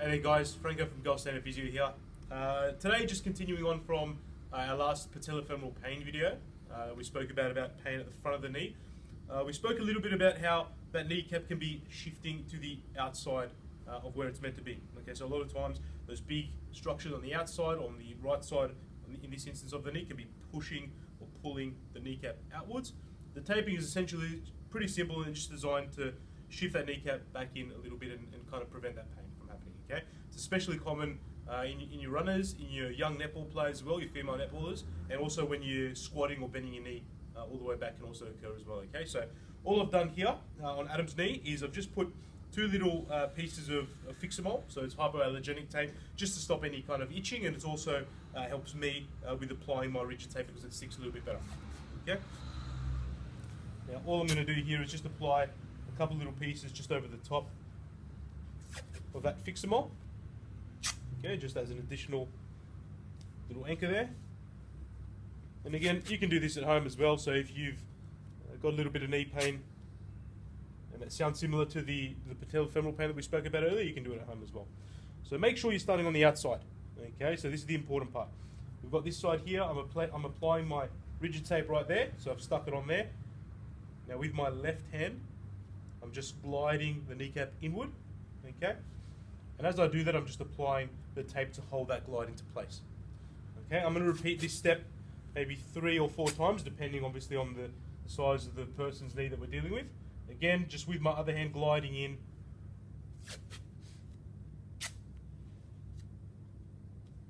Hey there guys, Franco from Gold Standard Physio here. Today just continuing on from our last patellofemoral pain video. We spoke about pain at the front of the knee. We spoke a little bit about how that kneecap can be shifting to the outside of where it's meant to be. Okay, so a lot of times those big structures on the outside, on the right side, in this instance of the knee, can be pushing or pulling the kneecap outwards. The taping is essentially pretty simple and just designed to shift that kneecap back in a little bit and kind of prevent that pain from happening. Okay, it's especially common in your runners, in your young netball players as well, your female netballers, and also when you're squatting or bending your knee all the way back can also occur as well. Okay, so all I've done here on Adam's knee is I've just put two little pieces of Fixamol, so it's hypoallergenic tape, just to stop any kind of itching, and it also helps me with applying my rigid tape because it sticks a little bit better. Okay. Now all I'm going to do here is just apply a couple little pieces just over the top of that Fixamol. Okay, just as an additional little anchor there. And again, you can do this at home as well, so if you've got a little bit of knee pain, and it sounds similar to the patellofemoral pain that we spoke about earlier, you can do it at home as well. So make sure you're starting on the outside. Okay, so this is the important part. We've got this side here, I'm applying my rigid tape right there, so I've stuck it on there. Now with my left hand, I'm just gliding the kneecap inward, okay? And as I do that, I'm just applying the tape to hold that glide into place. Okay, I'm going to repeat this step maybe 3 or 4 times, depending obviously on the size of the person's knee that we're dealing with. Again, just with my other hand gliding in.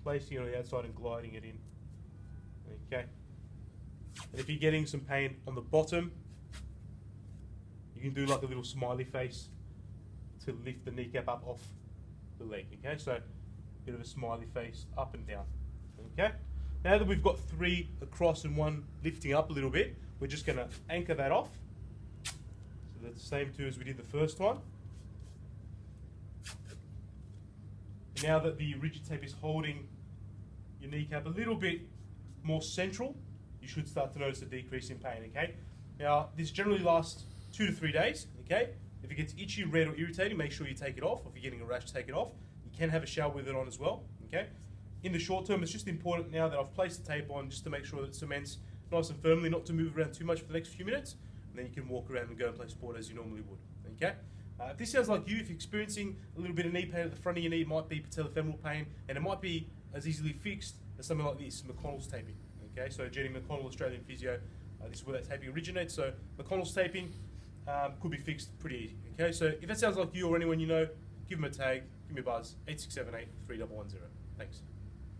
Placing it on the outside and gliding it in. Okay. And if you're getting some pain on the bottom, you can do like a little smiley face to lift the kneecap up off the leg. Okay, so a bit of a smiley face up and down. Okay. Now that we've got 3 across and 1 lifting up a little bit, we're just going to anchor that off. So that's the same too as we did the first time. Now that the rigid tape is holding your kneecap a little bit more central, you should start to notice a decrease in pain. Okay. Now this generally lasts 2 to 3 days. Okay. If it gets itchy, red, or irritating, make sure you take it off. If you're getting a rash, take it off. You can have a shower with it on as well. Okay. In the short term, it's just important now that I've placed the tape on just to make sure that it cements nice and firmly, not to move around too much for the next few minutes, and then you can walk around and go and play sport as you normally would. Okay. If this sounds like you, if you're experiencing a little bit of knee pain at the front of your knee, it might be patellofemoral pain, and it might be as easily fixed as something like this, McConnell's taping. Okay, so Jenny McConnell, Australian physio, this is where that taping originates. So McConnell's taping could be fixed pretty easy. Okay, so if that sounds like you or anyone you know, give them a tag, give me a buzz, 8678 3110. Thanks.